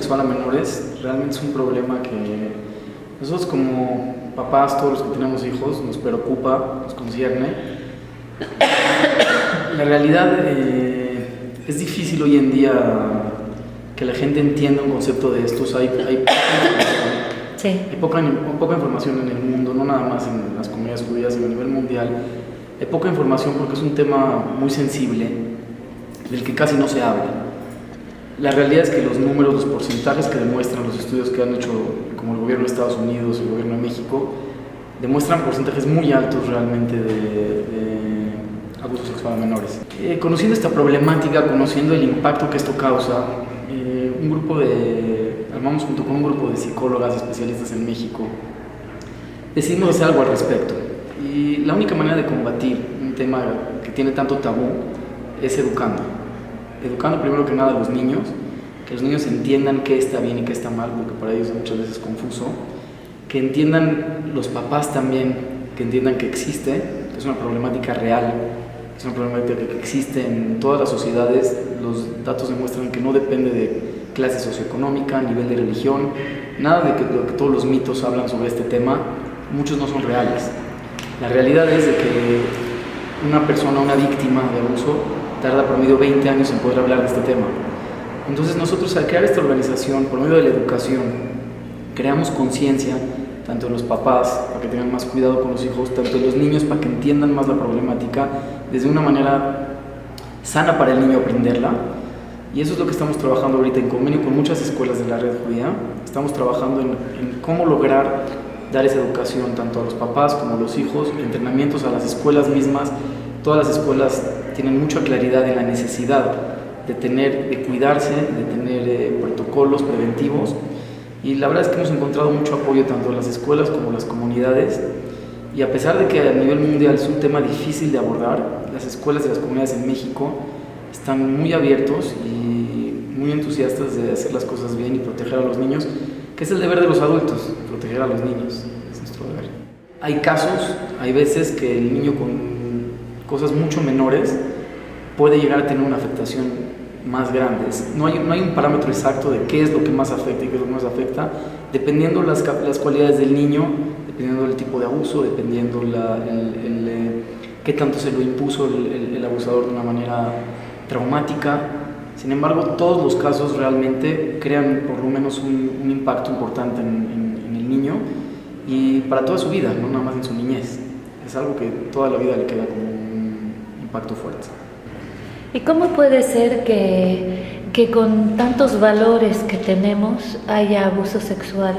sexual a menores realmente es un problema que nosotros como papás, todos los que tenemos hijos, nos preocupa, nos concierne. La realidad es difícil hoy en día que la gente entienda un concepto de estos. Hay poca información en el mundo, no nada más en las comunidades judías, sino a nivel mundial. Hay poca información porque es un tema muy sensible, del que casi no se habla. La realidad es que los números, los porcentajes que demuestran los estudios que han hecho como el gobierno de Estados Unidos y el gobierno de México, demuestran porcentajes muy altos realmente de abuso sexual a menores. Conociendo esta problemática, conociendo el impacto que esto causa, armamos junto con un grupo de psicólogas especialistas en México, decidimos hacer algo al respecto. Y la única manera de combatir un tema que tiene tanto tabú es educando primero que nada a los niños, que los niños entiendan qué está bien y qué está mal, porque para ellos muchas veces es confuso, que entiendan los papás también, que entiendan que existe, que es una problemática real, es una problemática que existe en todas las sociedades. Los datos demuestran que no depende de clase socioeconómica, nivel de religión, nada de que todos los mitos hablan sobre este tema, muchos no son reales. La realidad es de que una persona, una víctima de abuso, tarda promedio 20 años en poder hablar de este tema. Entonces nosotros, al crear esta organización, por medio de la educación, creamos conciencia, tanto de los papás, para que tengan más cuidado con los hijos, tanto de los niños, para que entiendan más la problemática, desde una manera sana para el niño aprenderla. Y eso es lo que estamos trabajando ahorita en convenio con muchas escuelas de la red judía. Estamos trabajando en cómo lograr dar esa educación tanto a los papás como a los hijos, entrenamientos a las escuelas mismas. Todas las escuelas tienen mucha claridad en la necesidad de cuidarse, de tener protocolos preventivos, y la verdad es que hemos encontrado mucho apoyo tanto en las escuelas como en las comunidades, y a pesar de que a nivel mundial es un tema difícil de abordar, las escuelas y las comunidades en México están muy abiertos y muy entusiastas de hacer las cosas bien y proteger a los niños, que es el deber de los adultos, proteger a los niños, es nuestro deber. Hay casos, hay veces que el niño con cosas mucho menores puede llegar a tener una afectación más grande. No hay un parámetro exacto de qué es lo que más afecta y qué es lo que más afecta, dependiendo las cualidades del niño, dependiendo del tipo de abuso, dependiendo qué tanto se lo impuso el abusador de una manera traumática. Sin embargo, todos los casos realmente crean por lo menos un impacto importante en el niño y para toda su vida, no nada más en su niñez. Es algo que toda la vida le queda como un impacto fuerte. ¿Y cómo puede ser que con tantos valores que tenemos haya abuso sexual?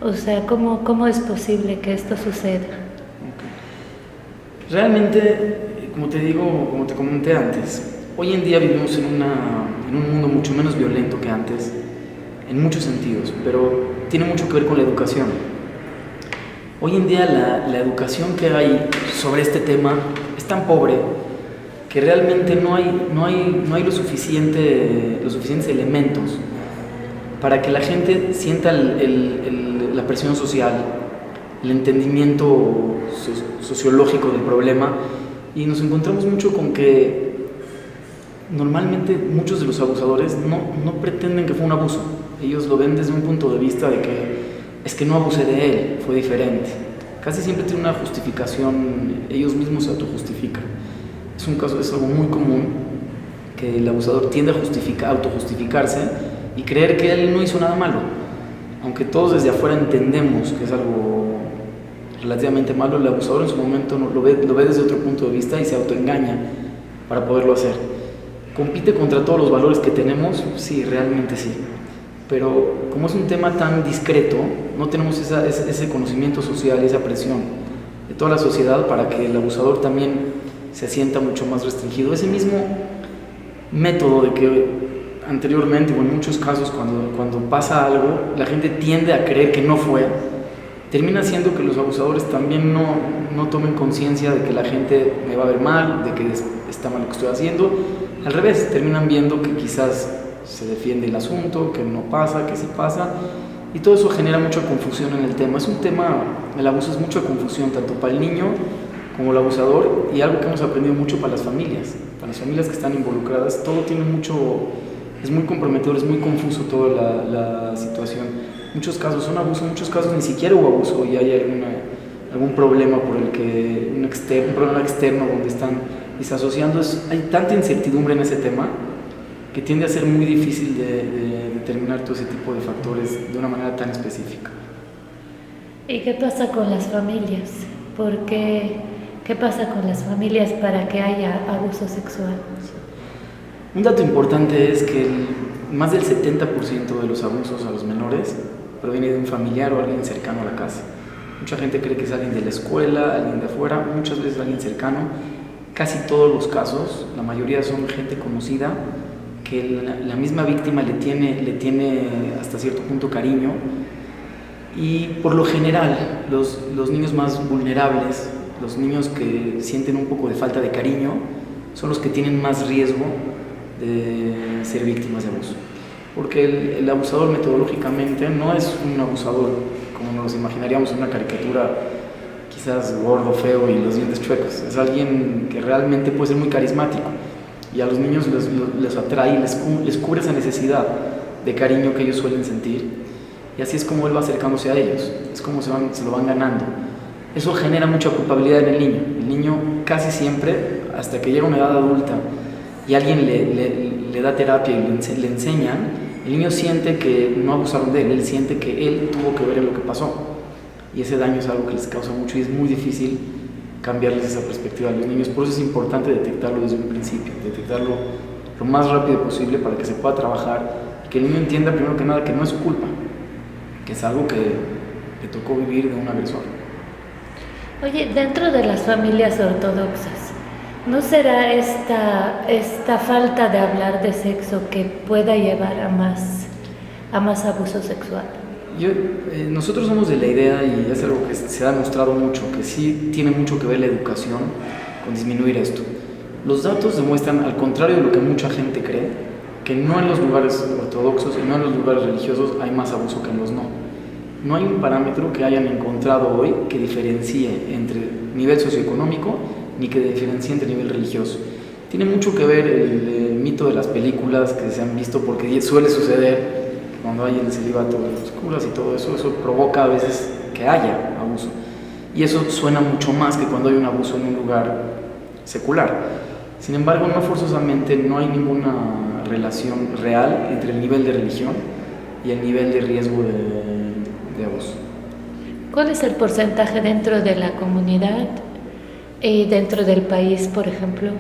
O sea, ¿cómo es posible que esto suceda? Okay. Realmente, como te comenté antes, hoy en día vivimos en un mundo mucho menos violento que antes, en muchos sentidos, pero tiene mucho que ver con la educación. Hoy en día la educación que hay sobre este tema es tan pobre que realmente no hay los suficientes elementos para que la gente sienta la presión social, el entendimiento sociológico del problema, y nos encontramos mucho con que normalmente muchos de los abusadores no pretenden que fue un abuso. Ellos lo ven desde un punto de vista de que es que no abusé de él, fue diferente. Casi siempre tiene una justificación, ellos mismos se autojustifican. Es algo muy común que el abusador tiende a autojustificarse y creer que él no hizo nada malo. Aunque todos desde afuera entendemos que es algo relativamente malo, el abusador en su momento lo ve desde otro punto de vista y se autoengaña para poderlo hacer. ¿Compite contra todos los valores que tenemos? Sí, realmente sí. Pero como es un tema tan discreto, no tenemos ese conocimiento social y esa presión de toda la sociedad para que el abusador también se sienta mucho más restringido. Ese mismo método de que anteriormente, o en muchos casos cuando pasa algo, la gente tiende a creer que no fue, termina haciendo que los abusadores también no tomen conciencia de que la gente me va a ver mal, de que está mal lo que estoy haciendo. Al revés, terminan viendo que quizás se defiende el asunto, que no pasa, que sí pasa, y todo eso genera mucha confusión en el tema. El abuso es mucha confusión, tanto para el niño como el abusador, y algo que hemos aprendido mucho para las familias que están involucradas. Todo tiene mucho Es muy comprometedor, es muy confuso toda la situación. Muchos casos son abuso, muchos casos ni siquiera hubo abuso y hay algún problema por el que un problema externo donde están disasociando. Hay tanta incertidumbre en ese tema que tiende a ser muy difícil de determinar todo ese tipo de factores de una manera tan específica. ¿Y qué pasa con las familias? ¿Qué pasa con las familias para que haya abuso sexual? Un dato importante es que más del 70% de los abusos a los menores proviene de un familiar o alguien cercano a la casa. Mucha gente cree que es alguien de la escuela, alguien de afuera, muchas veces alguien cercano. Casi todos los casos, la mayoría son gente conocida, que la misma víctima le tiene hasta cierto punto cariño. Y por lo general, los niños más vulnerables, los niños que sienten un poco de falta de cariño, son los que tienen más riesgo de ser víctimas de abuso. Porque el abusador metodológicamente no es un abusador como nos imaginaríamos en una caricatura, quizás gordo, feo y los dientes chuecos. Es alguien que realmente puede ser muy carismático y a los niños les atrae, les cubre esa necesidad de cariño que ellos suelen sentir. Y así es como él va acercándose a ellos, es como se lo van ganando. Eso genera mucha culpabilidad en el niño. El niño casi siempre, hasta que llega a una edad adulta y alguien le da terapia y le enseñan, el niño siente que no abusaron de él siente que él tuvo que ver en lo que pasó. Y ese daño es algo que les causa mucho y es muy difícil cambiarles esa perspectiva a los niños. Por eso es importante detectarlo desde un principio, detectarlo lo más rápido posible para que se pueda trabajar y que el niño entienda primero que nada que no es su culpa, que es algo que le tocó vivir de un agresor. Oye, dentro de las familias ortodoxas, ¿no será esta falta de hablar de sexo que pueda llevar a más abuso sexual? Nosotros somos de la idea, y es algo que se ha demostrado mucho, que sí tiene mucho que ver la educación con disminuir esto. Los datos demuestran, al contrario de lo que mucha gente cree, que no en los lugares ortodoxos y no en los lugares religiosos hay más abuso que en los no. No hay un parámetro que hayan encontrado hoy que diferencie entre nivel socioeconómico ni que diferencie entre nivel religioso. Tiene mucho que ver el mito de las películas que se han visto, porque suele suceder cuando hay el celibato de los curas y todo eso, eso provoca a veces que haya abuso. Y eso suena mucho más que cuando hay un abuso en un lugar secular. Sin embargo, no forzosamente no hay ninguna relación real entre el nivel de religión y el nivel de riesgo de abuso. ¿Cuál es el porcentaje dentro de la comunidad y dentro del país, por ejemplo,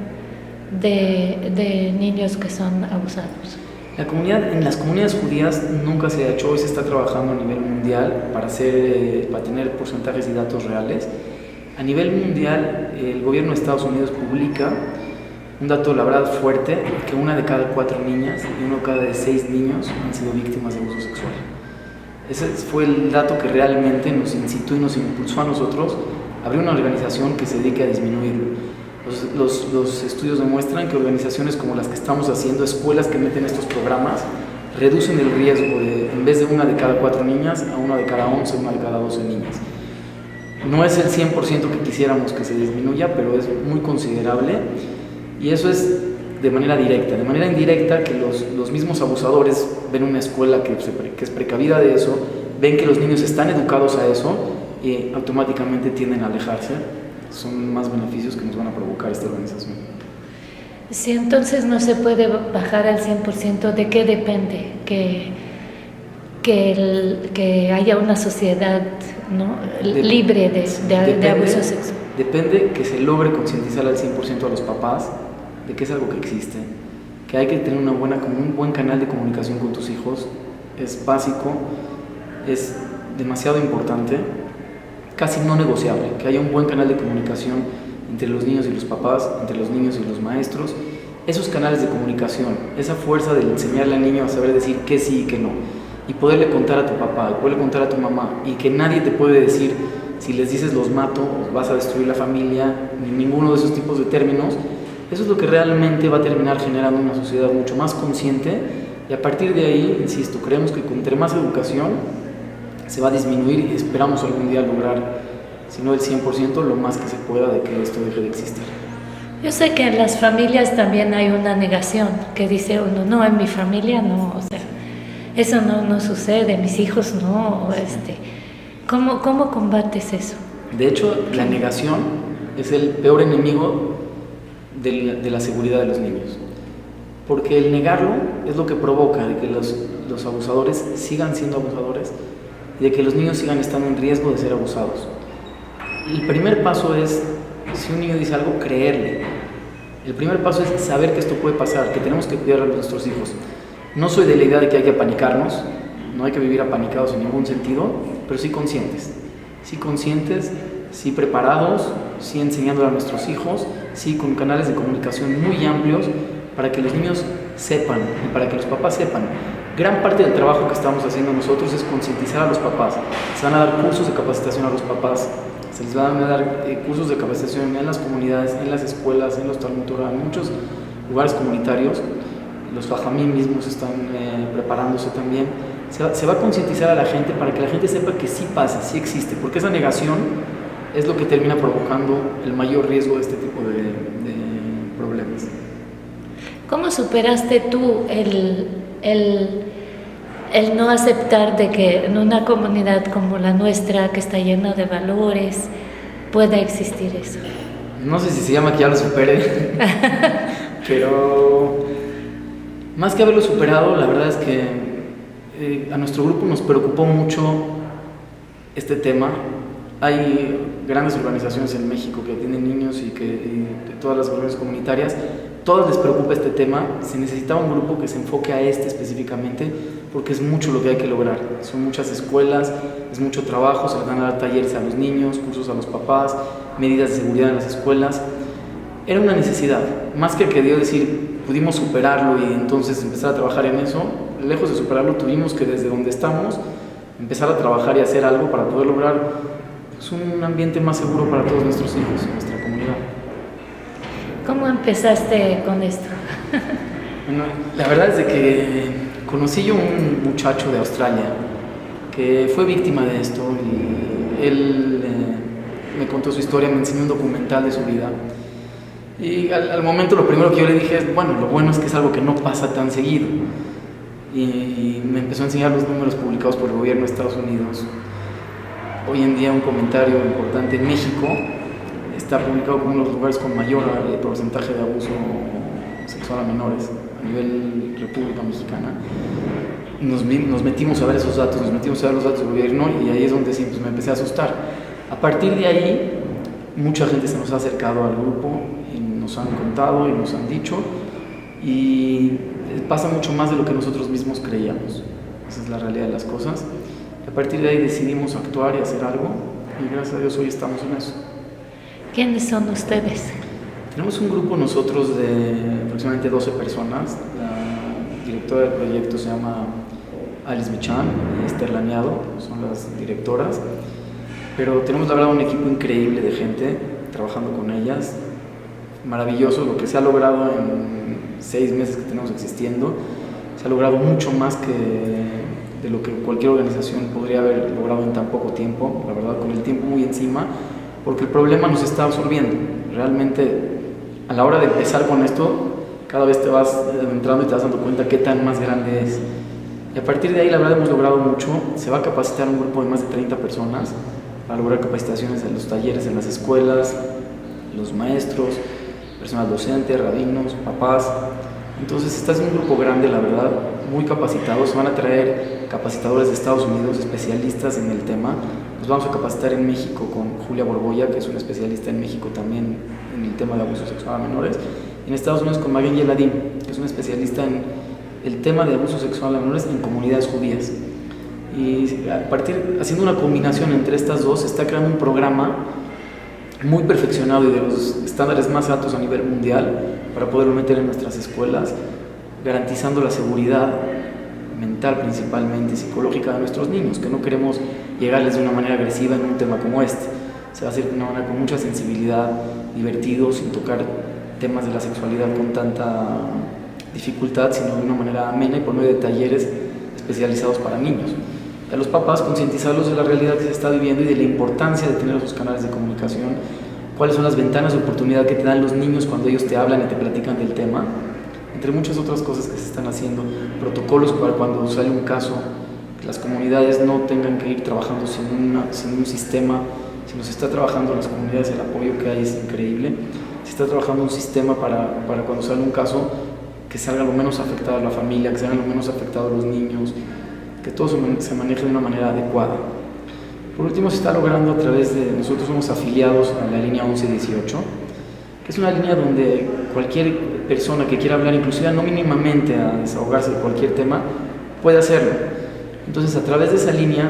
de niños que son abusados? En las comunidades judías nunca se ha hecho, hoy se está trabajando a nivel mundial para tener porcentajes y datos reales. A nivel mundial, el gobierno de Estados Unidos publica un dato, la verdad, fuerte, que 1 de cada 4 niñas y 1 de cada 6 niños han sido víctimas de abuso sexual. Ese fue el dato que realmente nos incitó y nos impulsó a nosotros a abrir una organización que se dedique a disminuirlo. Los estudios demuestran que organizaciones como las que estamos haciendo, escuelas que meten estos programas, reducen el riesgo de, en vez de 1 de cada 4 niñas, a 1 de cada 11, 1 de cada 12 niñas. No es el 100% que quisiéramos que se disminuya, pero es muy considerable, y eso es de manera directa. De manera indirecta, que los mismos abusadores ven una escuela que es precavida de eso, ven que los niños están educados a eso y automáticamente tienden a alejarse. Son más beneficios que nos van a provocar esta organización. Si entonces no se puede bajar al 100%, ¿de qué depende que haya una sociedad, ¿no?, libre de abuso sexual? Depende que se logre concientizar al 100% a los papás de que es algo que existe, que hay que tener un buen canal de comunicación con tus hijos. Es básico, es demasiado importante, casi no negociable, que haya un buen canal de comunicación entre los niños y los papás, entre los niños y los maestros. Esos canales de comunicación, esa fuerza de enseñarle al niño a saber decir que sí y que no, y poderle contar a tu papá, y poderle contar a tu mamá, y que nadie te puede decir, si les dices los mato, o vas a destruir la familia, ni ninguno de esos tipos de términos. Eso es lo que realmente va a terminar generando una sociedad mucho más consciente, y a partir de ahí, insisto, creemos que entre más educación se va a disminuir y esperamos algún día lograr, si no el 100%, lo más que se pueda de que esto deje de existir. Yo sé que en las familias también hay una negación, que dice uno, no, en mi familia no, o sea, eso no sucede, mis hijos no, ¿cómo combates eso? De hecho, la negación es el peor enemigo de la seguridad de los niños, porque el negarlo es lo que provoca de que los abusadores sigan siendo abusadores y de que los niños sigan estando en riesgo de ser abusados. El primer paso es, si un niño dice algo, creerle. El primer paso es saber que esto puede pasar, que tenemos que cuidar a nuestros hijos. No soy de la idea de que hay que apanicarnos, no hay que vivir apanicados en ningún sentido, pero sí conscientes, sí preparados, sí enseñándole a nuestros hijos, sí con canales de comunicación muy amplios para que los niños sepan y para que los papás sepan. Gran parte del trabajo que estamos haciendo nosotros es concientizar a los papás. Se van a dar cursos de capacitación a los papás, se les van a dar cursos de capacitación en las comunidades, en las escuelas, en los Talmud Torah, en muchos lugares comunitarios. Los Fajamim mismos están preparándose también. Se va a concientizar a la gente para que la gente sepa que sí pasa, sí existe, porque esa negación es lo que termina provocando el mayor riesgo de este tipo de problemas. ¿Cómo superaste tú el no aceptar de que en una comunidad como la nuestra, que está llena de valores, pueda existir eso? No sé si se llama que ya lo superé, pero más que haberlo superado, la verdad es que a nuestro grupo nos preocupó mucho este tema. Hay grandes organizaciones en México que tienen niños y todas las organizaciones comunitarias, todas les preocupa este tema. Se necesitaba un grupo que se enfoque a específicamente, porque es mucho lo que hay que lograr. Son muchas escuelas, es mucho trabajo, se les van a dar talleres a los niños, cursos a los papás, medidas de seguridad en las escuelas. Era una necesidad, más que Dios decir, pudimos superarlo y entonces empezar a trabajar en eso. Lejos de superarlo, tuvimos que desde donde estamos empezar a trabajar y hacer algo para poder lograr un ambiente más seguro para todos nuestros hijos en nuestra comunidad. ¿Cómo empezaste con esto? Bueno, la verdad es de que conocí yo un muchacho de Australia que fue víctima de esto y él me contó su historia, me enseñó un documental de su vida y al momento lo primero que yo le dije es, bueno, lo bueno es que es algo que no pasa tan seguido, y me empezó a enseñar los números publicados por el gobierno de Estados Unidos. Hoy en día un comentario importante en México está publicado como uno de los lugares con mayor porcentaje de abuso sexual a menores a nivel República Mexicana. Nos metimos a ver esos datos, nos metimos a ver los datos del gobierno y ahí es donde sí, pues me empecé a asustar. A partir de ahí, mucha gente se nos ha acercado al grupo y nos han contado y nos han dicho, y pasa mucho más de lo que nosotros mismos creíamos. Esa es la realidad de las cosas. A partir de ahí decidimos actuar y hacer algo, y gracias a Dios hoy estamos en eso. ¿Quiénes son ustedes? Tenemos un grupo nosotros de aproximadamente 12 personas. La directora del proyecto se llama Alice Michan y Esther Laneado, son las directoras. Pero tenemos la verdad un equipo increíble de gente trabajando con ellas. Maravilloso lo que se ha logrado en 6 meses que tenemos existiendo. Se ha logrado mucho más de lo que cualquier organización podría haber logrado en tan poco tiempo, la verdad, con el tiempo muy encima, porque el problema nos está absorbiendo. Realmente, a la hora de empezar con esto, cada vez te vas entrando y te vas dando cuenta qué tan más grande es. Y a partir de ahí, la verdad, hemos logrado mucho. Se va a capacitar un grupo de más de 30 personas para lograr capacitaciones en los talleres, en las escuelas, los maestros, personal docente, rabinos, papás. Entonces, este es un grupo grande, la verdad, muy capacitados. Se van a traer capacitadores de Estados Unidos, especialistas en el tema. Nos vamos a capacitar en México con Julia Borboya, que es una especialista en México también en el tema de abuso sexual a menores. En Estados Unidos con Magen Yeladim, que es una especialista en el tema de abuso sexual a menores en comunidades judías. Y haciendo una combinación entre estas dos, se está creando un programa muy perfeccionado y de los estándares más altos a nivel mundial para poderlo meter en nuestras escuelas, garantizando la seguridad mental principalmente, psicológica de nuestros niños, que no queremos llegarles de una manera agresiva en un tema como este. Se va a hacer de una manera con mucha sensibilidad, divertido, sin tocar temas de la sexualidad con tanta dificultad, sino de una manera amena y por medio de talleres especializados para niños. Y a los papás concientizarlos de la realidad que se está viviendo y de la importancia de tener esos canales de comunicación cuáles son las ventanas de oportunidad que te dan los niños cuando ellos te hablan y te platican del tema, entre muchas otras cosas que se están haciendo, protocolos para cuando sale un caso, que las comunidades no tengan que ir trabajando sin un sistema, sino se está trabajando en las comunidades, el apoyo que hay es increíble, se está trabajando un sistema para cuando sale un caso, que salga lo menos afectada la familia, que salgan lo menos afectados los niños, que todo se maneje de una manera adecuada. Por último, se está logrando a través de, nosotros somos afiliados a la línea 1118, que es una línea donde cualquier persona que quiera hablar, inclusive no mínimamente a desahogarse de cualquier tema, puede hacerlo. Entonces, a través de esa línea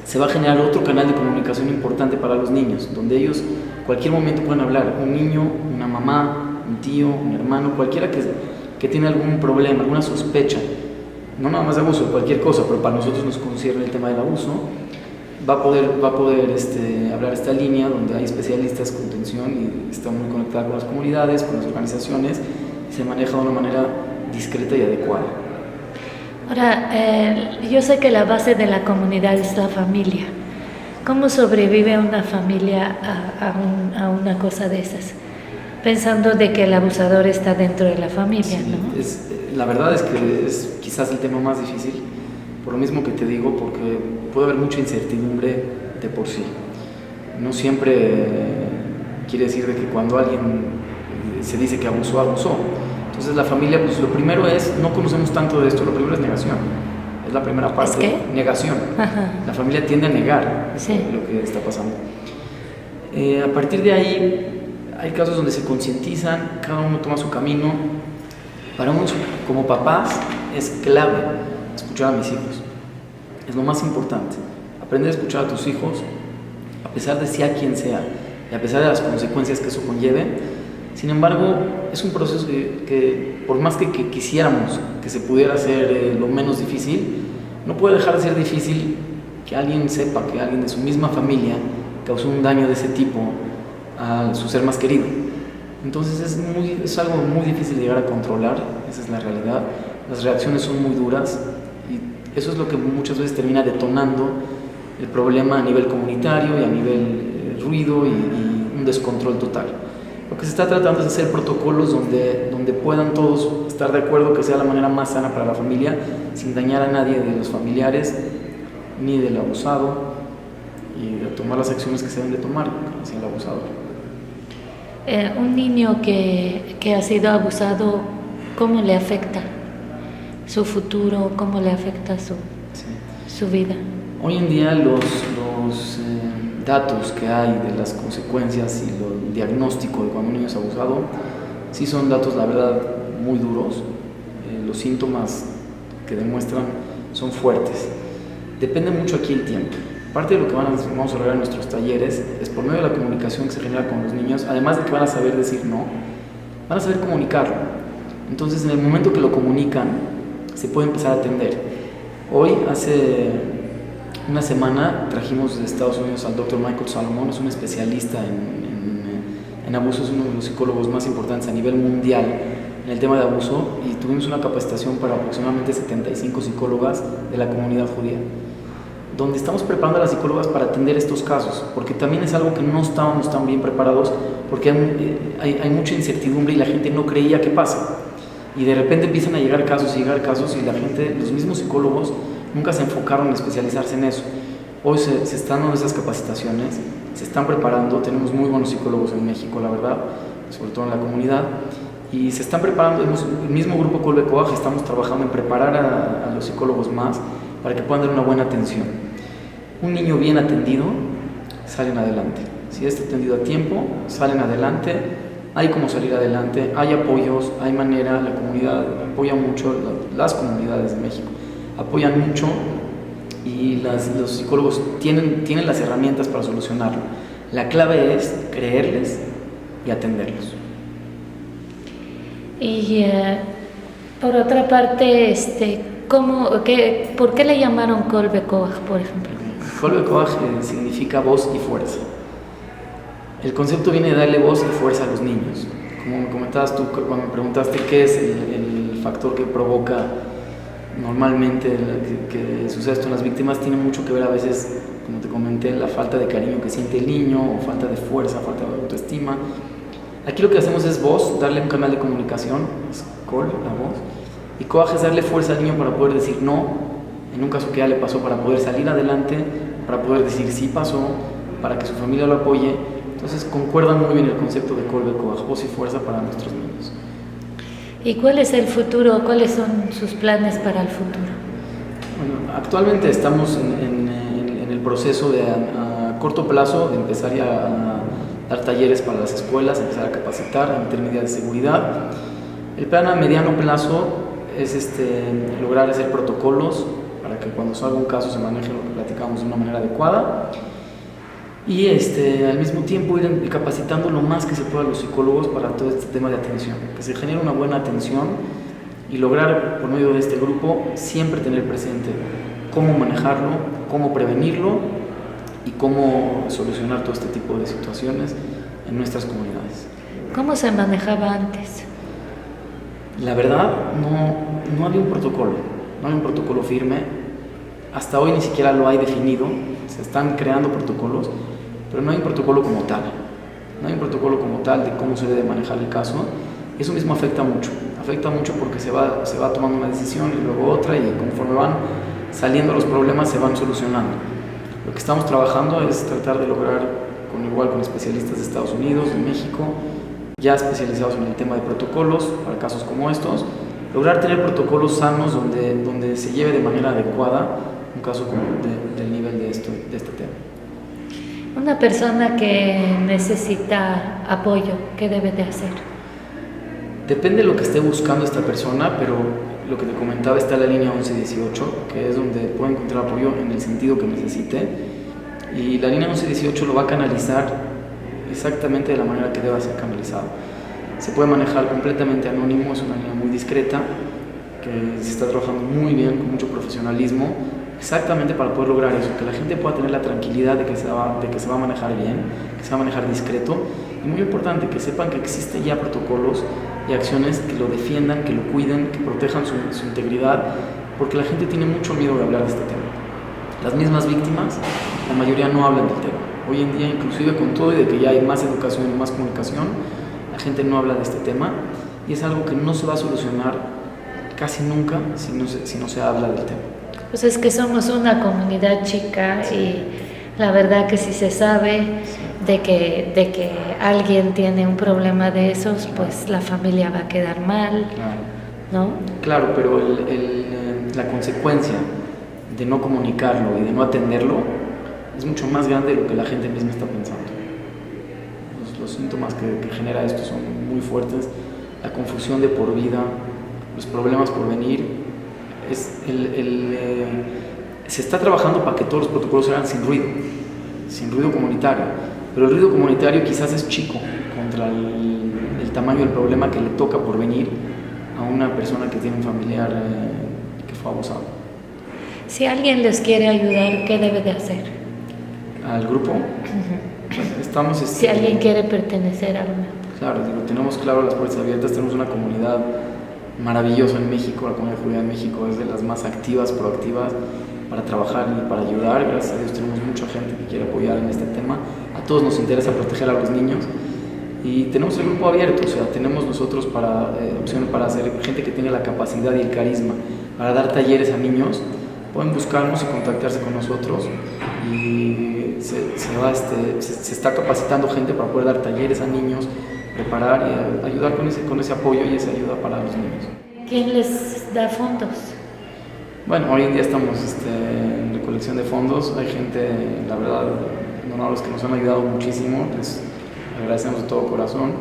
se va a generar otro canal de comunicación importante para los niños, donde ellos cualquier momento pueden hablar, un niño, una mamá, un tío, un hermano, cualquiera que tiene algún problema, alguna sospecha, no nada más de abuso, de cualquier cosa, pero para nosotros nos concierne el tema del abuso, va a poder hablar esta línea donde hay especialistas con atención y está muy conectada con las comunidades, con las organizaciones, y se maneja de una manera discreta y adecuada. Ahora, yo sé que la base de la comunidad es la familia. ¿Cómo sobrevive una familia a una cosa de esas? Pensando de que el abusador está dentro de la familia, sí, ¿no? La verdad es que es quizás el tema más difícil, por lo mismo que te digo, porque puede haber mucha incertidumbre de por sí. No siempre quiere decir de que cuando alguien se dice que abusó, abusó. Entonces la familia, pues lo primero es, no conocemos tanto de esto, lo primero es negación. Es la primera parte. ¿Es qué? Negación. Ajá. La familia tiende a negar Sí. lo que está pasando. A partir de ahí, hay casos donde se concientizan, cada uno toma su camino. Para unos, como papás, es clave escuchar a mis hijos. Es lo más importante. Aprender a escuchar a tus hijos, a pesar de sea quien sea, y a pesar de las consecuencias que eso conlleve. Sin embargo, es un proceso que por más que quisiéramos que se pudiera hacer lo menos difícil, no puede dejar de ser difícil que alguien sepa que alguien de su misma familia causó un daño de ese tipo a su ser más querido. Entonces es algo muy difícil de llegar a controlar, esa es la realidad. Las reacciones son muy duras y eso es lo que muchas veces termina detonando el problema a nivel comunitario y a nivel ruido y un descontrol total. Lo que se está tratando es hacer protocolos donde puedan todos estar de acuerdo que sea la manera más sana para la familia, sin dañar a nadie de los familiares ni del abusado, y de tomar las acciones que se deben de tomar hacia el abusador. Un niño que ha sido abusado, ¿cómo le afecta su futuro? ¿Cómo le afecta su vida? Hoy en día los datos que hay de las consecuencias y el diagnóstico de cuando un niño es abusado, sí son datos, la verdad, muy duros. Los síntomas que demuestran son fuertes. Depende mucho aquí el tiempo. Parte de lo que vamos a lograr en nuestros talleres es por medio de la comunicación que se genera con los niños, además de que van a saber decir no, van a saber comunicarlo. Entonces, en el momento que lo comunican, se puede empezar a atender. Hoy, hace una semana, trajimos de Estados Unidos al Dr. Michael Salomon, es un especialista en abuso, es uno de los psicólogos más importantes a nivel mundial en el tema de abuso, y tuvimos una capacitación para aproximadamente 75 psicólogas de la comunidad judía, donde estamos preparando a las psicólogas para atender estos casos, porque también es algo que no estábamos tan bien preparados, porque hay mucha incertidumbre y la gente no creía que pasa, y de repente empiezan a llegar casos y la gente, los mismos psicólogos, nunca se enfocaron en especializarse en eso. Hoy se están dando esas capacitaciones, se están preparando, tenemos muy buenos psicólogos en México, la verdad, sobre todo en la comunidad, y se están preparando, el mismo grupo Kolbe Koach, estamos trabajando en preparar a los psicólogos más para que puedan dar una buena atención. Un niño bien atendido, salen adelante. Si está atendido a tiempo, salen adelante, hay cómo salir adelante, hay apoyos, hay manera, la comunidad apoya mucho, las comunidades de México apoyan mucho, y los psicólogos tienen las herramientas para solucionarlo. La clave es creerles y atenderlos. Y por otra parte, ¿por qué le llamaron Kolbe Koach, por ejemplo? Kolbe Koach significa voz y fuerza. El concepto viene de darle voz y fuerza a los niños. Como me comentabas tú cuando me preguntaste qué es el factor que provoca normalmente que sucede esto en las víctimas, tiene mucho que ver a veces como te comenté, la falta de cariño que siente el niño, o falta de fuerza, falta de autoestima. Aquí lo que hacemos es voz, darle un canal de comunicación, es call, la voz, y coaje es darle fuerza al niño para poder decir no, en un caso que ya le pasó, para poder salir adelante, para poder decir sí pasó, para que su familia lo apoye. Entonces concuerdan muy bien el concepto de call, de coaje, voz y fuerza para nuestros niños. ¿Y cuál es el futuro? ¿Cuáles son sus planes para el futuro? Bueno, actualmente estamos en el proceso de a corto plazo de empezar ya a dar talleres para las escuelas, empezar a capacitar, a meter medidas de seguridad. El plan a mediano plazo es lograr hacer protocolos para que cuando salga un caso se maneje lo que platicamos de una manera adecuada, y al mismo tiempo ir capacitando lo más que se pueda a los psicólogos para todo este tema de atención, que se genere una buena atención y lograr por medio de este grupo siempre tener presente cómo manejarlo, cómo prevenirlo y cómo solucionar todo este tipo de situaciones en nuestras comunidades. ¿Cómo se manejaba antes? La verdad, no había un protocolo, no hay un protocolo firme. Hasta hoy ni siquiera lo hay definido, se están creando protocolos, pero no hay un protocolo como tal. No hay un protocolo como tal de cómo se debe manejar el caso. Eso mismo afecta mucho porque se va tomando una decisión y luego otra, y conforme van saliendo los problemas se van solucionando. Lo que estamos trabajando es tratar de lograr, con especialistas de Estados Unidos, de México, ya especializados en el tema de protocolos para casos como estos, lograr tener protocolos sanos donde se lleve de manera adecuada un caso como del nivel de este tema. Una persona que necesita apoyo, ¿qué debe de hacer? Depende de lo que esté buscando esta persona, pero lo que te comentaba, está la línea 1118, que es donde puede encontrar apoyo en el sentido que necesite, y la línea 1118 lo va a canalizar exactamente de la manera que deba ser canalizado. Se puede manejar completamente anónimo, es una línea muy discreta, que se está trabajando muy bien, con mucho profesionalismo, exactamente para poder lograr eso, que la gente pueda tener la tranquilidad de que se va a manejar bien, que se va a manejar discreto, y muy importante, que sepan que existen ya protocolos y acciones que lo defiendan, que lo cuiden, que protejan su integridad, porque la gente tiene mucho miedo de hablar de este tema. Las mismas víctimas, la mayoría no hablan del tema. Hoy en día, inclusive con todo y de que ya hay más educación y más comunicación, la gente no habla de este tema, y es algo que no se va a solucionar casi nunca si no se habla del tema. Pues es que somos una comunidad chica, y la verdad que si se sabe de que alguien tiene un problema de esos, pues la familia va a quedar mal, ¿no? Claro, pero la consecuencia de no comunicarlo y de no atenderlo es mucho más grande de lo que la gente misma está pensando. Los síntomas que genera esto son muy fuertes: la confusión de por vida, los problemas por venir. Se está trabajando para que todos los protocolos se hagan sin ruido comunitario, pero el ruido comunitario quizás es chico contra el tamaño del problema que le toca por venir a una persona que tiene un familiar que fue abusado. Si alguien les quiere ayudar, ¿qué debe de hacer? ¿Al grupo? Estamos... si alguien quiere pertenecer a una. Claro, tenemos las puertas abiertas, tenemos una comunidad maravillosa en México, la comunidad judía en México es de las más activas, proactivas para trabajar y para ayudar. Gracias a Dios tenemos mucha gente que quiere apoyar en este tema. A todos nos interesa proteger a los niños, y tenemos el grupo abierto, o sea, tenemos nosotros opciones para hacer, gente que tenga la capacidad y el carisma para dar talleres a niños. Pueden buscarnos y contactarse con nosotros, y se está capacitando gente para poder dar talleres a niños, preparar y ayudar con ese apoyo y esa ayuda para los niños. ¿Quién les da fondos? Bueno, hoy en día estamos en recolección de fondos. Hay gente, la verdad, los que nos han ayudado muchísimo, les agradecemos de todo corazón,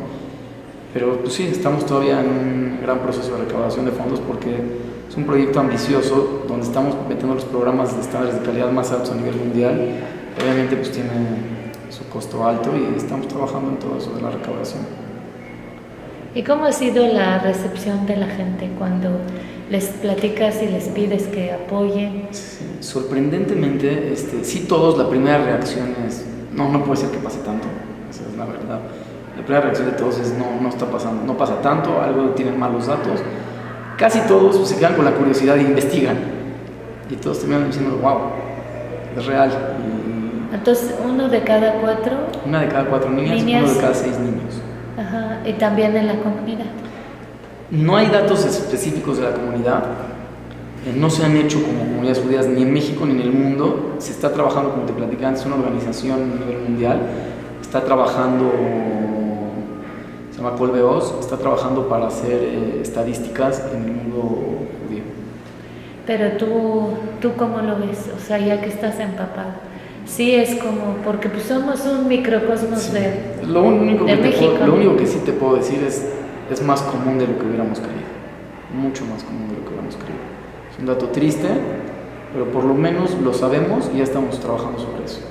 pero pues sí, estamos todavía en un gran proceso de recaudación de fondos, porque es un proyecto ambicioso donde estamos metiendo los programas de estándares de calidad más altos a nivel mundial. Obviamente pues tiene su costo alto, y estamos trabajando en todo eso de la recaudación. ¿Y cómo ha sido la recepción de la gente cuando les platicas y les pides que apoyen? Sí, sorprendentemente, sí, todos, la primera reacción es no puede ser que pase tanto, esa es la verdad. La primera reacción de todos es no está pasando, no pasa tanto, algo tienen malos datos. Casi todos se quedan con la curiosidad e investigan, y todos terminan diciendo wow, es real. Entonces, uno de cada 4. Una de cada 4 niñas, Niñas. uno de cada 6 niños. Ajá, y también en la comunidad. No hay datos específicos de la comunidad, no se han hecho como comunidades judías ni en México ni en el mundo. Se está trabajando, como te platicaba antes, una organización a nivel mundial, está trabajando, se llama Colbeos, está trabajando para hacer estadísticas en el mundo judío. Pero tú ¿cómo lo ves? O sea, ya que estás empapado. Sí, es como, porque pues somos un microcosmos Sí. de Lo único México. lo único que sí te puedo decir es más común de lo que hubiéramos creído, mucho más común de lo que hubiéramos creído. Es un dato triste, pero por lo menos lo sabemos y ya estamos trabajando sobre eso.